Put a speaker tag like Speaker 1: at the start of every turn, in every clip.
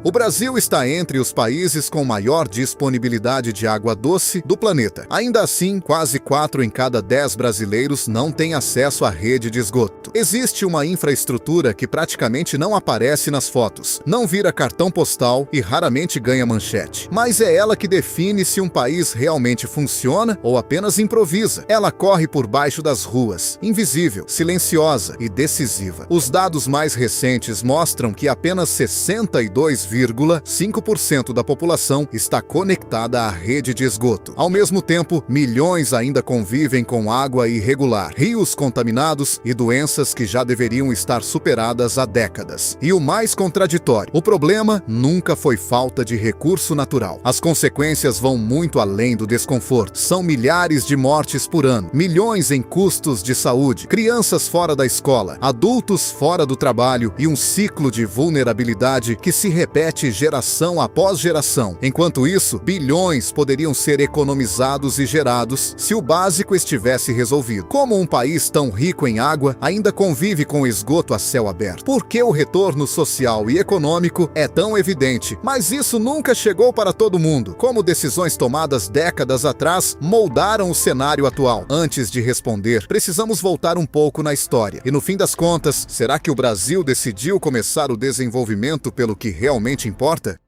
Speaker 1: O Brasil está entre os países com maior disponibilidade de água doce do planeta. Ainda assim, quase 4 em cada 10 brasileiros não têm acesso à rede de esgoto. Existe uma infraestrutura que praticamente não aparece nas fotos, não vira cartão postal e raramente ganha manchete. Mas é ela que define se um país realmente funciona ou apenas improvisa. Ela corre por baixo das ruas, invisível, silenciosa e decisiva. Os dados mais recentes mostram que apenas 62,5% da população está conectada à rede de esgoto. Ao mesmo tempo, milhões ainda convivem com água irregular, rios contaminados e doenças que já deveriam estar superadas há décadas. E o mais contraditório, o problema nunca foi falta de recurso natural. As consequências vão muito além do desconforto. São milhares de mortes por ano, milhões em custos de saúde, crianças fora da escola, adultos fora do trabalho e um ciclo de vulnerabilidade que se repete geração após geração. Enquanto isso, bilhões poderiam ser economizados e gerados se o básico estivesse resolvido. Como um país tão rico em água ainda convive com esgoto a céu aberto? Por que o retorno social e econômico é tão evidente, mas isso nunca chegou para todo mundo? Como decisões tomadas décadas atrás moldaram o cenário atual? Antes de responder, precisamos voltar um pouco na história. E no fim das contas, será que o Brasil decidiu começar o desenvolvimento pelo que realmente importa?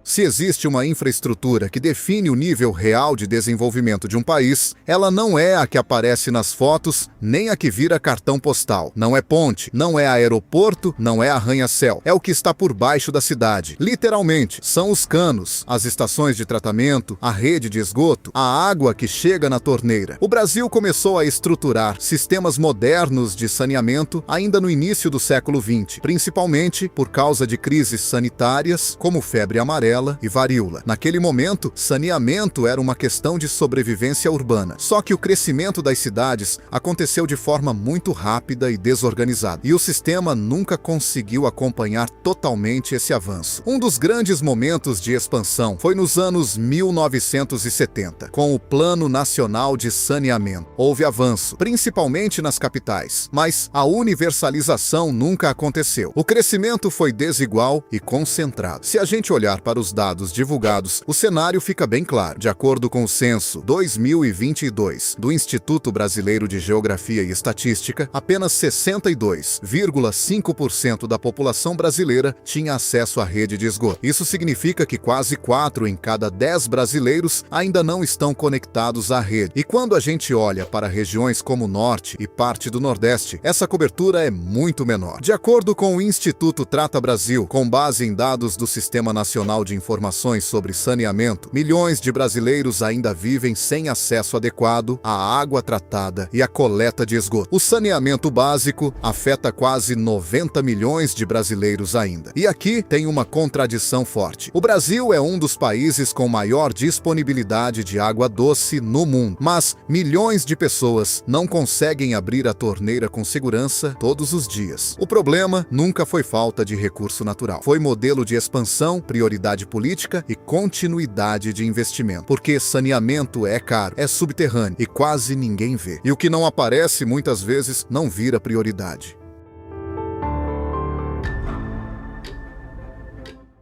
Speaker 1: Se existe uma infraestrutura que define o nível real de desenvolvimento de um país, ela não é a que aparece nas fotos, nem a que vira cartão postal. Não é ponte, não é aeroporto, não é arranha-céu. É o que está por baixo da cidade. Literalmente, são os canos, as estações de tratamento, a rede de esgoto, a água que chega na torneira. O Brasil começou a estruturar sistemas modernos de saneamento ainda no início do século XX, principalmente por causa de crises sanitárias como febre amarela e varíola. Naquele momento, saneamento era uma questão de sobrevivência urbana. Só que o crescimento das cidades aconteceu de forma muito rápida e desorganizada, e o sistema nunca conseguiu acompanhar totalmente esse avanço. Um dos grandes momentos de expansão foi nos anos 1970, com o Plano Nacional de Saneamento. Houve avanço, principalmente nas capitais, mas a universalização nunca aconteceu. O crescimento foi desigual e concentrado. Se a gente olhar para os dados divulgados, o cenário fica bem claro. De acordo com o censo 2022 do Instituto Brasileiro de Geografia e Estatística, apenas 62,5% da população brasileira tinha acesso à rede de esgoto. Isso significa que quase 4 em cada 10 brasileiros ainda não estão conectados à rede. E quando a gente olha para regiões como o Norte e parte do Nordeste, essa cobertura é muito menor. De acordo com o Instituto Trata Brasil, com base em dados do Sistema Nacional de Informações sobre Saneamento, milhões de brasileiros ainda vivem sem acesso adequado à água tratada e à coleta de esgoto. O saneamento básico afeta quase 90 milhões de brasileiros ainda. E aqui tem uma contradição forte. O Brasil é um dos países com maior disponibilidade de água doce no mundo, mas milhões de pessoas não conseguem abrir a torneira com segurança todos os dias. O problema nunca foi falta de recurso natural. Foi modelo de expansão, prioridade política e continuidade de investimento. Porque saneamento é caro, é subterrâneo e quase ninguém vê. E o que não aparece muitas vezes não vira prioridade.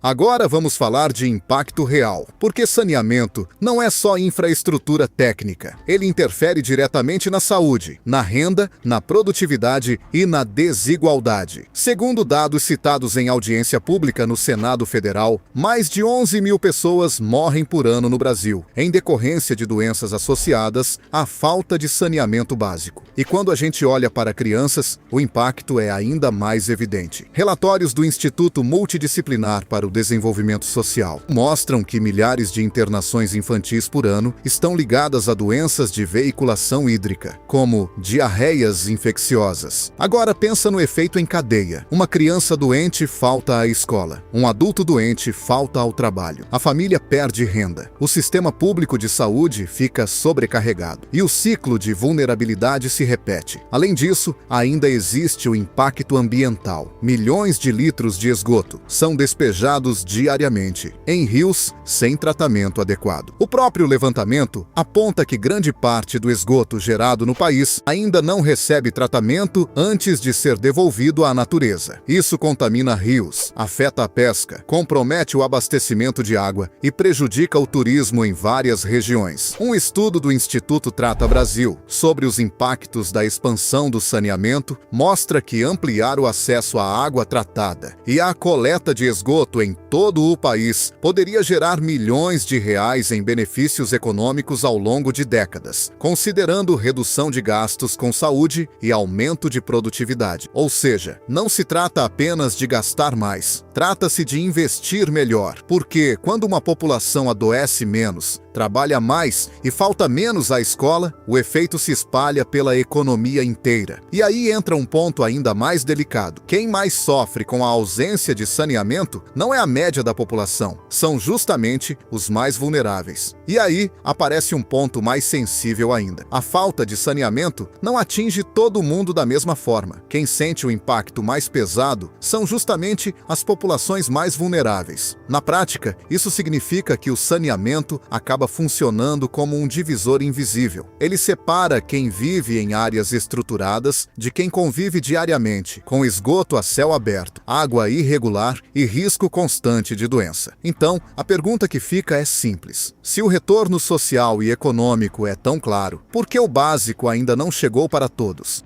Speaker 1: Agora vamos falar de impacto real, porque saneamento não é só infraestrutura técnica. Ele interfere diretamente na saúde, na renda, na produtividade e na desigualdade. Segundo dados citados em audiência pública no Senado Federal, mais de 11 mil pessoas morrem por ano no Brasil, em decorrência de doenças associadas à falta de saneamento básico. E quando a gente olha para crianças, o impacto é ainda mais evidente. Relatórios do Instituto Multidisciplinar para o Desenvolvimento Social mostram que milhares de internações infantis por ano estão ligadas a doenças de veiculação hídrica, como diarreias infecciosas. Agora pensa no efeito em cadeia. Uma criança doente falta à escola. Um adulto doente falta ao trabalho. A família perde renda. O sistema público de saúde fica sobrecarregado. E o ciclo de vulnerabilidade se repete. Além disso, ainda existe o impacto ambiental. Milhões de litros de esgoto são despejados gerados diariamente em rios sem tratamento adequado. O próprio levantamento aponta que grande parte do esgoto gerado no país ainda não recebe tratamento antes de ser devolvido à natureza. Isso contamina rios, afeta a pesca, compromete o abastecimento de água e prejudica o turismo em várias regiões. Um estudo do Instituto Trata Brasil sobre os impactos da expansão do saneamento mostra que ampliar o acesso à água tratada e à coleta de esgoto em todo o país poderia gerar milhões de reais em benefícios econômicos ao longo de décadas, considerando redução de gastos com saúde e aumento de produtividade. Ou seja, não se trata apenas de gastar mais, trata-se de investir melhor, porque quando uma população adoece menos, trabalha mais e falta menos à escola, o efeito se espalha pela economia inteira. E aí entra um ponto ainda mais delicado. Quem mais sofre com a ausência de saneamento não é a média da população, são justamente os mais vulneráveis. E aí aparece um ponto mais sensível ainda. A falta de saneamento não atinge todo mundo da mesma forma. Quem sente o impacto mais pesado são justamente as populações mais vulneráveis. Na prática, isso significa que o saneamento acaba funcionando como um divisor invisível. Ele separa quem vive em áreas estruturadas de quem convive diariamente, com esgoto a céu aberto, água irregular e risco constante de doença. Então, a pergunta que fica é simples. Se o retorno social e econômico é tão claro, por que o básico ainda não chegou para todos?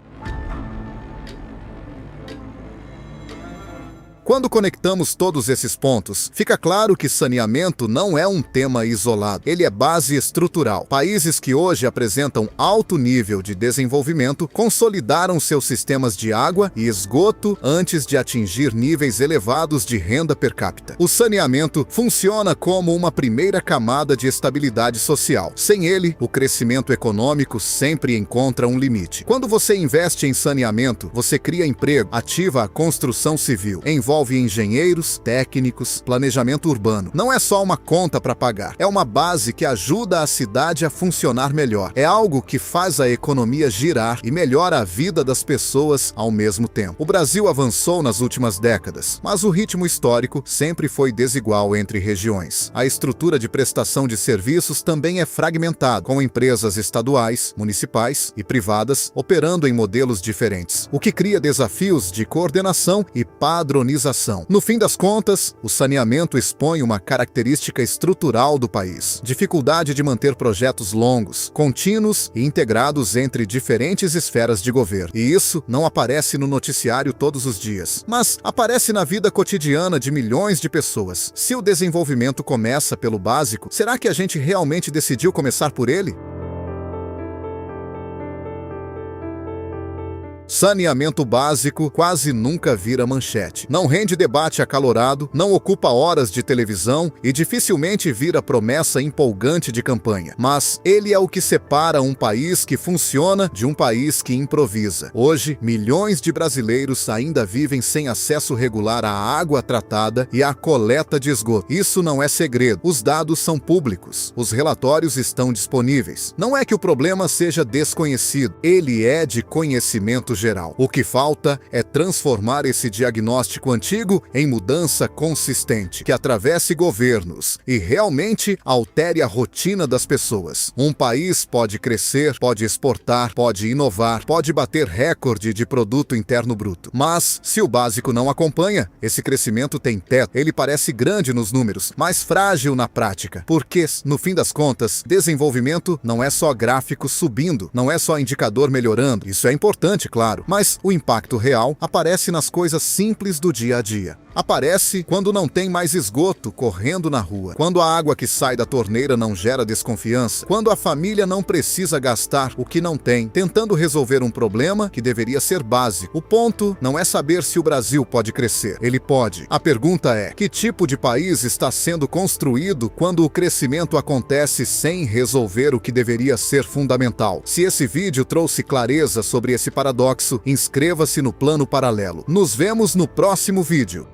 Speaker 1: Quando conectamos todos esses pontos, fica claro que saneamento não é um tema isolado. Ele é base estrutural. Países que hoje apresentam alto nível de desenvolvimento consolidaram seus sistemas de água e esgoto antes de atingir níveis elevados de renda per capita. O saneamento funciona como uma primeira camada de estabilidade social. Sem ele, o crescimento econômico sempre encontra um limite. Quando você investe em saneamento, você cria emprego, ativa a construção civil, envolve engenheiros, técnicos, planejamento urbano. Não é só uma conta para pagar, é uma base que ajuda a cidade a funcionar melhor. É algo que faz a economia girar e melhora a vida das pessoas ao mesmo tempo. O Brasil avançou nas últimas décadas, mas o ritmo histórico sempre foi desigual entre regiões. A estrutura de prestação de serviços também é fragmentada, com empresas estaduais, municipais e privadas operando em modelos diferentes, o que cria desafios de coordenação e padronização. No fim das contas, o saneamento expõe uma característica estrutural do país: dificuldade de manter projetos longos, contínuos e integrados entre diferentes esferas de governo. E isso não aparece no noticiário todos os dias, mas aparece na vida cotidiana de milhões de pessoas. Se o desenvolvimento começa pelo básico, será que a gente realmente decidiu começar por ele? Saneamento básico quase nunca vira manchete. Não rende debate acalorado, não ocupa horas de televisão e dificilmente vira promessa empolgante de campanha. Mas ele é o que separa um país que funciona de um país que improvisa. Hoje, milhões de brasileiros ainda vivem sem acesso regular à água tratada e à coleta de esgoto. Isso não é segredo. Os dados são públicos. Os relatórios estão disponíveis. Não é que o problema seja desconhecido. Ele é de conhecimento geral. O que falta é transformar esse diagnóstico antigo em mudança consistente, que atravesse governos e realmente altere a rotina das pessoas. Um país pode crescer, pode exportar, pode inovar, pode bater recorde de produto interno bruto. Mas, se o básico não acompanha, esse crescimento tem teto. Ele parece grande nos números, mas frágil na prática. Porque, no fim das contas, desenvolvimento não é só gráfico subindo, não é só indicador melhorando. Isso é importante, claro. Mas o impacto real aparece nas coisas simples do dia a dia. Aparece quando não tem mais esgoto correndo na rua, quando a água que sai da torneira não gera desconfiança, quando a família não precisa gastar o que não tem, tentando resolver um problema que deveria ser básico. O ponto não é saber se o Brasil pode crescer. Ele pode. A pergunta é: que tipo de país está sendo construído quando o crescimento acontece sem resolver o que deveria ser fundamental? Se esse vídeo trouxe clareza sobre esse paradoxo, inscreva-se no Plano Paralelo. Nos vemos no próximo vídeo.